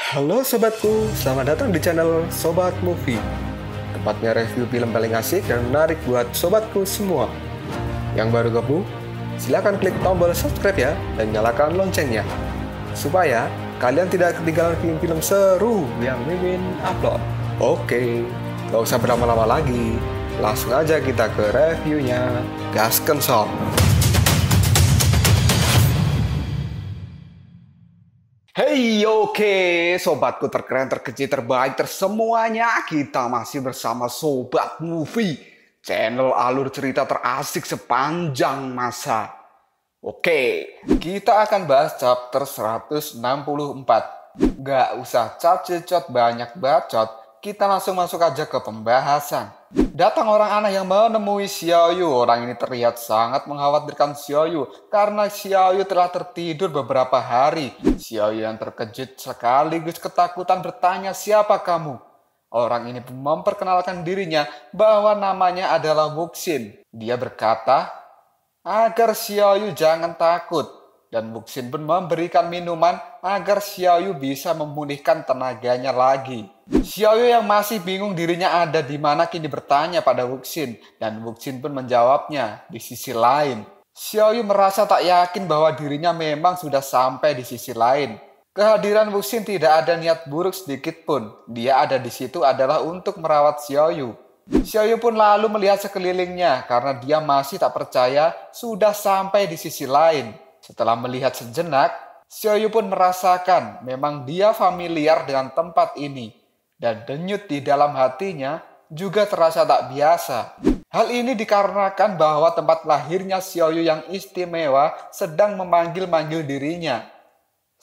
Halo sobatku, selamat datang di channel Sobat Movie. Tempatnya review film paling asik dan menarik buat sobatku semua. Yang baru gabung, silahkan klik tombol subscribe ya dan nyalakan loncengnya, supaya kalian tidak ketinggalan film-film seru yang Mimin upload. Oke, gak usah berlama-lama lagi, langsung aja kita ke reviewnya. Gasken sob. Hey, oke, sobatku terkeren, terkecil, terbaik, tersemuanya. Kita masih bersama Sobat Movie, channel alur cerita terasik sepanjang masa. Oke, kita akan bahas chapter 164. Gak usah cacet banyak bacot, kita langsung masuk aja ke pembahasan. Datang orang aneh yang menemui Xiaoyu. Orang ini terlihat sangat mengkhawatirkan Xiaoyu karena Xiaoyu telah tertidur beberapa hari. Xiaoyu yang terkejut sekaligus ketakutan bertanya, "Siapa kamu?" Orang ini memperkenalkan dirinya bahwa namanya adalah Wuxin. Dia berkata agar Xiaoyu jangan takut, dan Wuxin pun memberikan minuman agar Xiaoyu bisa memulihkan tenaganya lagi. Xiaoyu yang masih bingung dirinya ada di mana kini bertanya pada Wuxin, dan Wuxin pun menjawabnya di sisi lain. Xiaoyu merasa tak yakin bahwa dirinya memang sudah sampai di sisi lain. Kehadiran Wuxin tidak ada niat buruk sedikit pun. Dia ada di situ adalah untuk merawat Xiaoyu. Xiaoyu pun lalu melihat sekelilingnya karena dia masih tak percaya sudah sampai di sisi lain. Setelah melihat sejenak, Xiaoyu pun merasakan memang dia familiar dengan tempat ini. Dan denyut di dalam hatinya juga terasa tak biasa. Hal ini dikarenakan bahwa tempat lahirnya Xiaoyu yang istimewa sedang memanggil-manggil dirinya.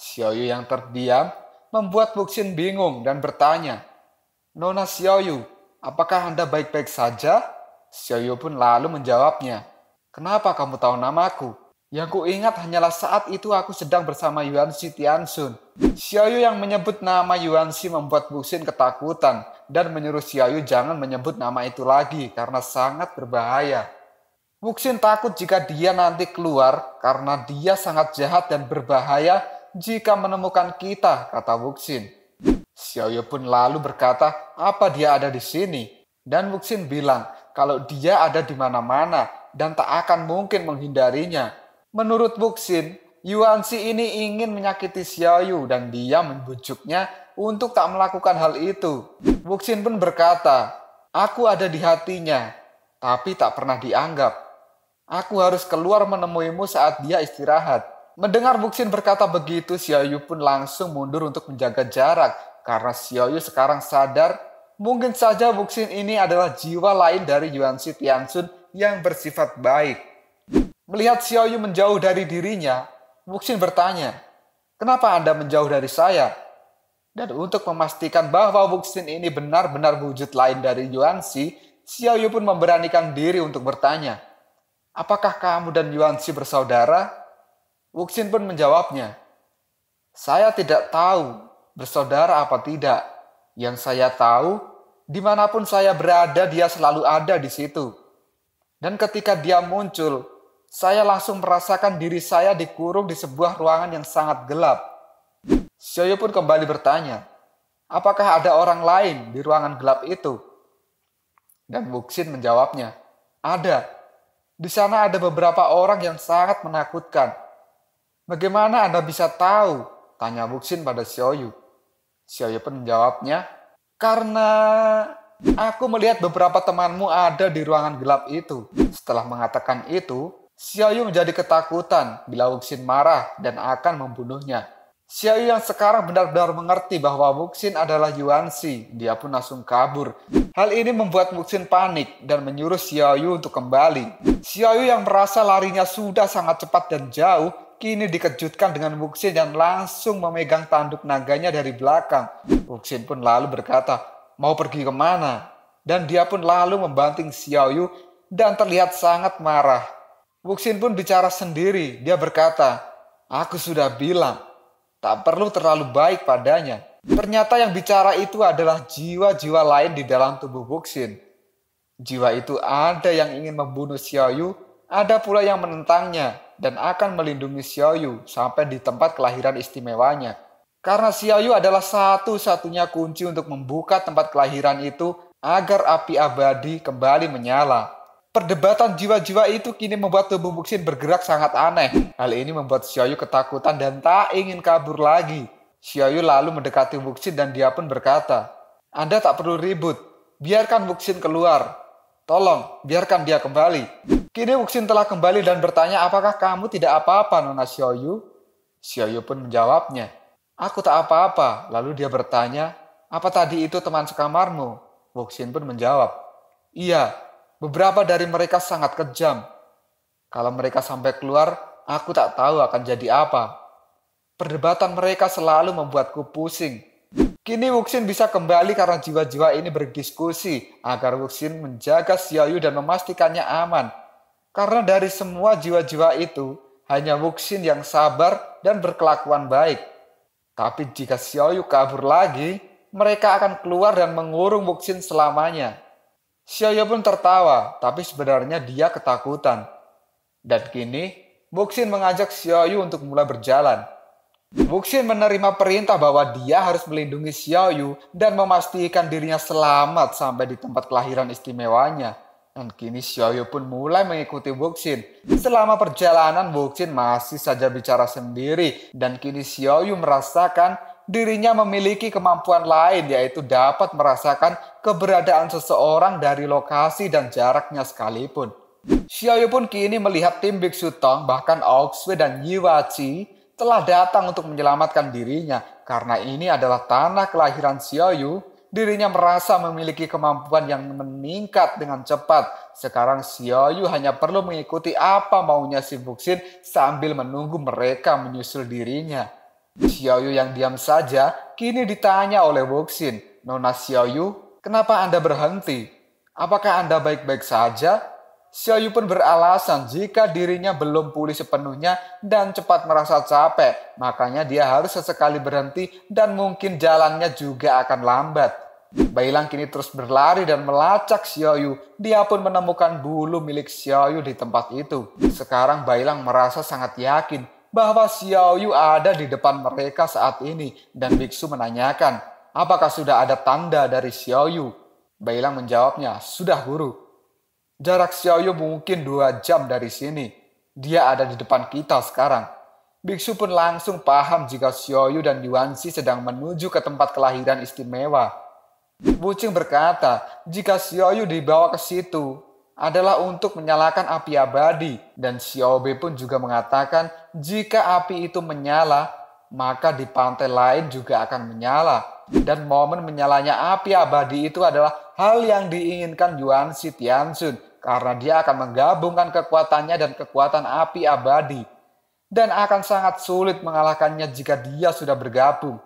Xiaoyu yang terdiam membuat Wuxin bingung dan bertanya, "Nona Xiaoyu, apakah Anda baik-baik saja?" Xiaoyu pun lalu menjawabnya, "Kenapa kamu tahu namaku? Yang kuingat hanyalah saat itu aku sedang bersama Yuanxi Tianxun." Xiaoyu yang menyebut nama Yuanxi membuat Wuxin ketakutan dan menyuruh Xiaoyu jangan menyebut nama itu lagi karena sangat berbahaya. Wuxin takut jika dia nanti keluar karena dia sangat jahat dan berbahaya jika menemukan kita, kata Wuxin. Xiaoyu pun lalu berkata apa dia ada di sini, dan Wuxin bilang kalau dia ada di mana-mana dan tak akan mungkin menghindarinya. Menurut Wuxin, Yuanxi ini ingin menyakiti Xiaoyu dan dia membujuknya untuk tak melakukan hal itu. Wuxin pun berkata, "Aku ada di hatinya, tapi tak pernah dianggap. Aku harus keluar menemuimu saat dia istirahat." Mendengar Wuxin berkata begitu, Xiaoyu pun langsung mundur untuk menjaga jarak karena Xiaoyu sekarang sadar mungkin saja Wuxin ini adalah jiwa lain dari Yuanxi Tianxun yang bersifat baik. Melihat Xiaoyu menjauh dari dirinya, Wuxin bertanya, "Kenapa Anda menjauh dari saya?" Dan untuk memastikan bahwa Wuxin ini benar-benar wujud lain dari Yuanxi, Xiaoyu pun memberanikan diri untuk bertanya, "Apakah kamu dan Yuanxi bersaudara?" Wuxin pun menjawabnya, "Saya tidak tahu bersaudara apa tidak. Yang saya tahu, dimanapun saya berada dia selalu ada di situ. Dan ketika dia muncul, saya langsung merasakan diri saya dikurung di sebuah ruangan yang sangat gelap." Xiaoyu pun kembali bertanya, "Apakah ada orang lain di ruangan gelap itu?" Dan Wuxin menjawabnya, "Ada. Di sana ada beberapa orang yang sangat menakutkan." "Bagaimana Anda bisa tahu?" tanya Wuxin pada Xiaoyu. Xiaoyu pun menjawabnya, "Karena aku melihat beberapa temanmu ada di ruangan gelap itu." Setelah mengatakan itu, Xiaoyu menjadi ketakutan bila Wuxin marah dan akan membunuhnya. Xiaoyu yang sekarang benar-benar mengerti bahwa Wuxin adalah Yuanxi, dia pun langsung kabur. Hal ini membuat Wuxin panik dan menyuruh Xiaoyu untuk kembali. Xiaoyu yang merasa larinya sudah sangat cepat dan jauh, kini dikejutkan dengan Wuxin yang langsung memegang tanduk naganya dari belakang. Wuxin pun lalu berkata, "Mau pergi kemana?" Dan dia pun lalu membanting Xiaoyu dan terlihat sangat marah. Wuxin pun bicara sendiri. Dia berkata, "Aku sudah bilang, tak perlu terlalu baik padanya." Ternyata yang bicara itu adalah jiwa-jiwa lain di dalam tubuh Wuxin. Jiwa itu ada yang ingin membunuh Xiaoyu, ada pula yang menentangnya dan akan melindungi Xiaoyu sampai di tempat kelahiran istimewanya. Karena Xiaoyu adalah satu-satunya kunci untuk membuka tempat kelahiran itu agar api abadi kembali menyala. Perdebatan jiwa-jiwa itu kini membuat tubuh Wuxin bergerak sangat aneh. Hal ini membuat Xiaoyu ketakutan dan tak ingin kabur lagi. Xiaoyu lalu mendekati Wuxin dan dia pun berkata, "Anda tak perlu ribut, biarkan Wuxin keluar. Tolong, biarkan dia kembali." Kini Wuxin telah kembali dan bertanya, "Apakah kamu tidak apa-apa, Nona Xiaoyu?" Xiaoyu pun menjawabnya, "Aku tak apa-apa." Lalu dia bertanya, "Apa tadi itu teman sekamarmu?" Wuxin pun menjawab, "Iya, beberapa dari mereka sangat kejam. Kalau mereka sampai keluar, aku tak tahu akan jadi apa." Perdebatan mereka selalu membuatku pusing. Kini Wuxin bisa kembali karena jiwa-jiwa ini berdiskusi agar Wuxin menjaga Xiaoyu dan memastikannya aman. Karena dari semua jiwa-jiwa itu, hanya Wuxin yang sabar dan berkelakuan baik. Tapi jika Xiaoyu kabur lagi, mereka akan keluar dan mengurung Wuxin selamanya. Xiaoyu pun tertawa, tapi sebenarnya dia ketakutan. Dan kini, Wuxin mengajak Xiaoyu untuk mulai berjalan. Wuxin menerima perintah bahwa dia harus melindungi Xiaoyu dan memastikan dirinya selamat sampai di tempat kelahiran istimewanya. Dan kini Xiaoyu pun mulai mengikuti Wuxin. Selama perjalanan, Wuxin masih saja bicara sendiri. Dan kini Xiaoyu merasakan dirinya memiliki kemampuan lain, yaitu dapat merasakan keberadaan seseorang dari lokasi dan jaraknya sekalipun. Xiaoyu pun kini melihat tim Biksu Tong, bahkan Oxue dan Yiwachi telah datang untuk menyelamatkan dirinya. Karena ini adalah tanah kelahiran Xiaoyu, dirinya merasa memiliki kemampuan yang meningkat dengan cepat. Sekarang Xiaoyu hanya perlu mengikuti apa maunya si Wuxin sambil menunggu mereka menyusul dirinya. Xiaoyu yang diam saja kini ditanya oleh Wuxin, "Nona Xiaoyu, kenapa Anda berhenti? Apakah Anda baik-baik saja?" Xiaoyu pun beralasan jika dirinya belum pulih sepenuhnya dan cepat merasa capek, makanya dia harus sesekali berhenti dan mungkin jalannya juga akan lambat. Bailang kini terus berlari dan melacak Xiaoyu. Dia pun menemukan bulu milik Xiaoyu di tempat itu. Sekarang Bailang merasa sangat yakin bahwa Xiaoyu ada di depan mereka saat ini dan biksu menanyakan, "Apakah sudah ada tanda dari Xiaoyu?" Bailang menjawabnya, "Sudah, Guru. Jarak Xiaoyu mungkin 2 jam dari sini. Dia ada di depan kita sekarang." Biksu pun langsung paham jika Xiaoyu dan Yuanxi sedang menuju ke tempat kelahiran istimewa. Wuxing berkata, jika Xiaoyu dibawa ke situ adalah untuk menyalakan api abadi. Dan Xiaobe pun juga mengatakan, jika api itu menyala, maka di pantai lain juga akan menyala. Dan momen menyalanya api abadi itu adalah hal yang diinginkan Yuanxi Tianxun, karena dia akan menggabungkan kekuatannya dan kekuatan api abadi. Dan akan sangat sulit mengalahkannya jika dia sudah bergabung.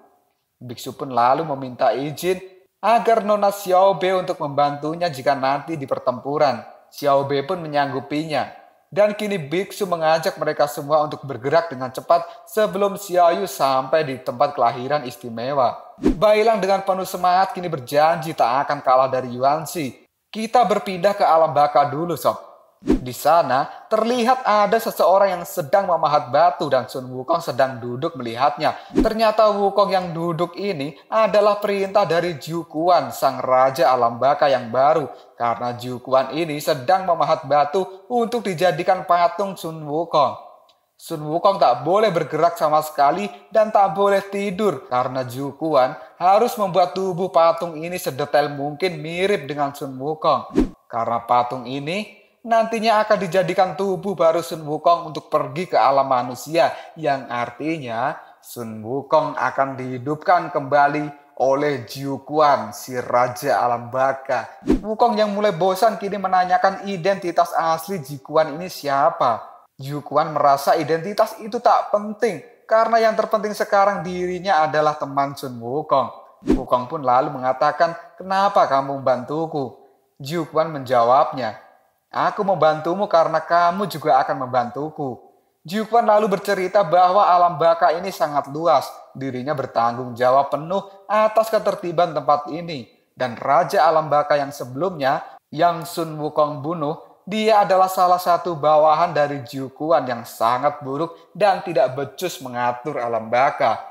Biksu pun lalu meminta izin agar Nona Xiaobe untuk membantunya jika nanti di pertempuran. Xiaobe pun menyanggupinya. Dan kini biksu mengajak mereka semua untuk bergerak dengan cepat sebelum Xiaoyu sampai di tempat kelahiran istimewa. Bailang dengan penuh semangat kini berjanji tak akan kalah dari Yuanxi. "Kita berpindah ke alam baka dulu, Sob." Di sana terlihat ada seseorang yang sedang memahat batu dan Sun Wukong sedang duduk melihatnya. Ternyata Wukong yang duduk ini adalah perintah dari Jiu Quan, sang raja alam baka yang baru. Karena Jiu Quan ini sedang memahat batu untuk dijadikan patung Sun Wukong. Sun Wukong tak boleh bergerak sama sekali dan tak boleh tidur karena Jiu Quan harus membuat tubuh patung ini sedetail mungkin mirip dengan Sun Wukong. Karena patung ini nantinya akan dijadikan tubuh baru Sun Wukong untuk pergi ke alam manusia, yang artinya Sun Wukong akan dihidupkan kembali oleh Jiu Quan, si raja alam baka. Wukong yang mulai bosan kini menanyakan identitas asli Jiu Quan ini siapa. Jiu Quan merasa identitas itu tak penting karena yang terpenting sekarang dirinya adalah teman Sun Wukong. Wukong pun lalu mengatakan, "Kenapa kamu membantuku?" Jiu Quan menjawabnya, "Aku membantumu karena kamu juga akan membantuku." Jiu Quan lalu bercerita bahwa alam baka ini sangat luas. Dirinya bertanggung jawab penuh atas ketertiban tempat ini. Dan Raja Alam Baka yang sebelumnya, yang Sun Wukong bunuh, dia adalah salah satu bawahan dari Jiu Quan yang sangat buruk dan tidak becus mengatur alam baka.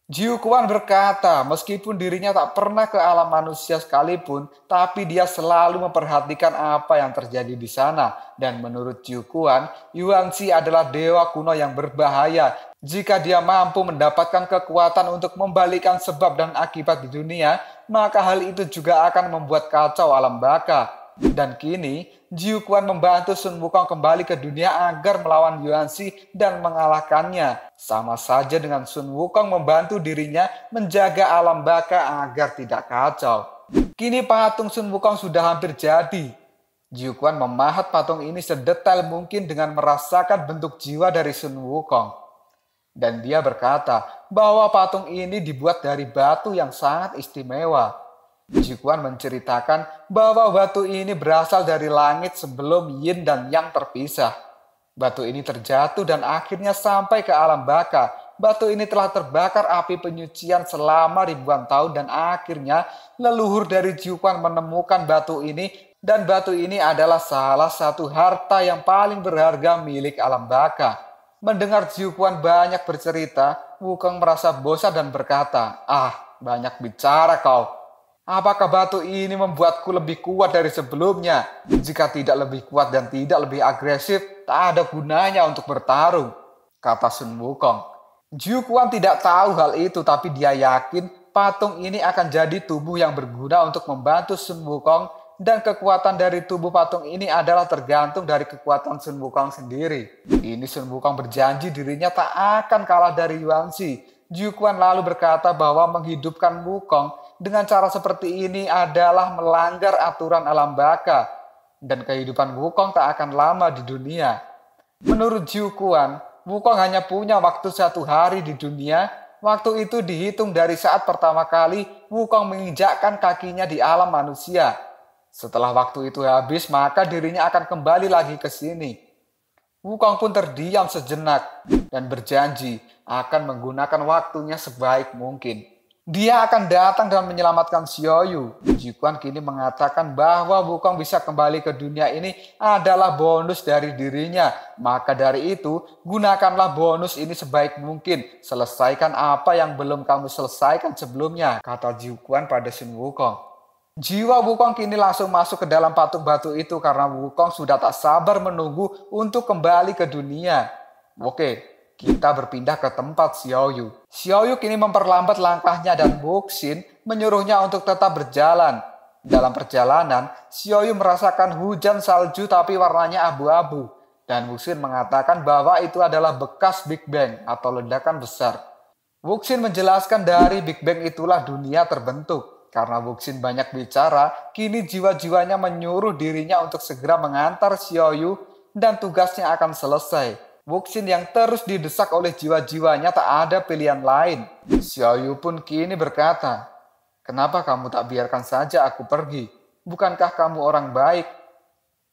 Jiu Quan berkata, meskipun dirinya tak pernah ke alam manusia sekalipun, tapi dia selalu memperhatikan apa yang terjadi di sana. Dan menurut Jiu Quan, Yuanxi adalah dewa kuno yang berbahaya. Jika dia mampu mendapatkan kekuatan untuk membalikan sebab dan akibat di dunia, maka hal itu juga akan membuat kacau alam baka. Dan kini, Jiu Quan membantu Sun Wukong kembali ke dunia agar melawan Yuanxi dan mengalahkannya. Sama saja dengan Sun Wukong membantu dirinya menjaga alam baka agar tidak kacau. Kini patung Sun Wukong sudah hampir jadi. Jiu Quan memahat patung ini sedetail mungkin dengan merasakan bentuk jiwa dari Sun Wukong. Dan dia berkata bahwa patung ini dibuat dari batu yang sangat istimewa. Jiu Quan menceritakan bahwa batu ini berasal dari langit sebelum Yin dan Yang terpisah. Batu ini terjatuh dan akhirnya sampai ke alam baka. Batu ini telah terbakar api penyucian selama ribuan tahun dan akhirnya leluhur dari Jiu Quan menemukan batu ini dan batu ini adalah salah satu harta yang paling berharga milik alam baka. Mendengar Jiu Quan banyak bercerita, Wukong merasa bosan dan berkata, banyak bicara kau. Apakah batu ini membuatku lebih kuat dari sebelumnya? Jika tidak lebih kuat dan tidak lebih agresif, tak ada gunanya untuk bertarung, kata Sun Wukong. Jiu Quan tidak tahu hal itu, tapi dia yakin patung ini akan jadi tubuh yang berguna untuk membantu Sun Wukong, dan kekuatan dari tubuh patung ini adalah tergantung dari kekuatan Sun Wukong sendiri. Ini Sun Wukong berjanji dirinya tak akan kalah dari Yuanxi. Jiu Quan lalu berkata bahwa menghidupkan Wukong dengan cara seperti ini adalah melanggar aturan alam baka dan kehidupan Wukong tak akan lama di dunia. Menurut Jiu Quan, Wukong hanya punya waktu 1 hari di dunia. Waktu itu dihitung dari saat pertama kali Wukong menginjakkan kakinya di alam manusia. Setelah waktu itu habis, maka dirinya akan kembali lagi ke sini. Wukong pun terdiam sejenak dan berjanji akan menggunakan waktunya sebaik mungkin. Dia akan datang dan menyelamatkan Xiaoyu. Jiu Quan kini mengatakan bahwa Wukong bisa kembali ke dunia ini adalah bonus dari dirinya. Maka dari itu, gunakanlah bonus ini sebaik mungkin. Selesaikan apa yang belum kamu selesaikan sebelumnya, kata Jiu Quan pada Sun Wukong. Jiwa Wukong kini langsung masuk ke dalam patung batu itu karena Wukong sudah tak sabar menunggu untuk kembali ke dunia. Oke. Kita berpindah ke tempat Xiaoyu. Xiaoyu kini memperlambat langkahnya dan Wuxin menyuruhnya untuk tetap berjalan. Dalam perjalanan, Xiaoyu merasakan hujan salju tapi warnanya abu-abu. Dan Wuxin mengatakan bahwa itu adalah bekas Big Bang atau ledakan besar. Wuxin menjelaskan dari Big Bang itulah dunia terbentuk. Karena Wuxin banyak bicara, kini jiwa-jiwanya menyuruh dirinya untuk segera mengantar Xiaoyu dan tugasnya akan selesai. Wuxin yang terus didesak oleh jiwa-jiwanya tak ada pilihan lain. Xiaoyu pun kini berkata, "Kenapa kamu tak biarkan saja aku pergi? Bukankah kamu orang baik?"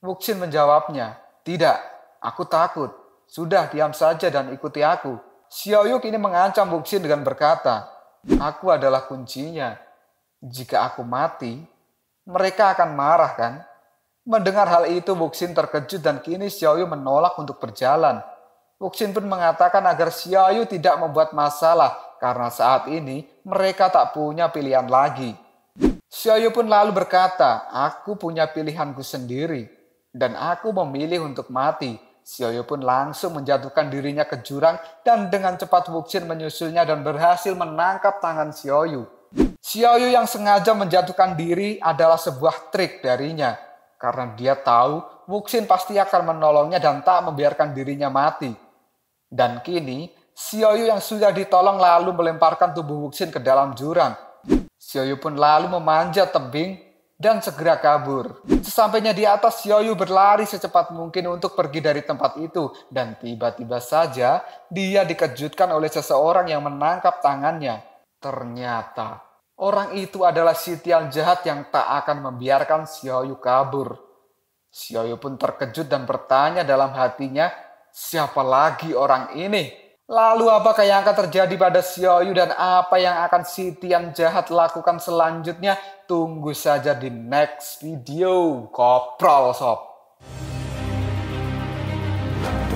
Wuxin menjawabnya, "Tidak, aku takut. Sudah diam saja dan ikuti aku." Xiaoyu kini mengancam Wuxin dengan berkata, "Aku adalah kuncinya. Jika aku mati, mereka akan marah kan?" Mendengar hal itu, Wuxin terkejut dan kini Xiaoyu menolak untuk berjalan. Wuxin pun mengatakan agar Xiaoyu tidak membuat masalah karena saat ini mereka tak punya pilihan lagi. Xiaoyu pun lalu berkata, "Aku punya pilihanku sendiri dan aku memilih untuk mati." Xiaoyu pun langsung menjatuhkan dirinya ke jurang dan dengan cepat Wuxin menyusulnya dan berhasil menangkap tangan Xiaoyu. Xiaoyu yang sengaja menjatuhkan diri adalah sebuah trik darinya karena dia tahu Wuxin pasti akan menolongnya dan tak membiarkan dirinya mati. Dan kini, Xiaoyu yang sudah ditolong lalu melemparkan tubuh Wuxin ke dalam jurang. Xiaoyu pun lalu memanjat tebing dan segera kabur. Sesampainya di atas, Xiaoyu berlari secepat mungkin untuk pergi dari tempat itu. Dan tiba-tiba saja, dia dikejutkan oleh seseorang yang menangkap tangannya. Ternyata, orang itu adalah sitian jahat yang tak akan membiarkan Xiaoyu kabur. Xiaoyu pun terkejut dan bertanya dalam hatinya, siapa lagi orang ini? Lalu apakah yang akan terjadi pada Xiaoyu dan apa yang akan si Tian jahat lakukan selanjutnya? Tunggu saja di next video. Koprol sob.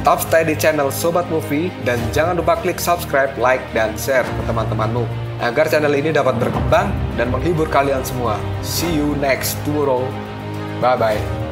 Tetap stay di channel Sobat Movie dan jangan lupa klik subscribe, like, dan share ke teman-temanmu agar channel ini dapat berkembang dan menghibur kalian semua. See you next tomorrow. Bye-bye.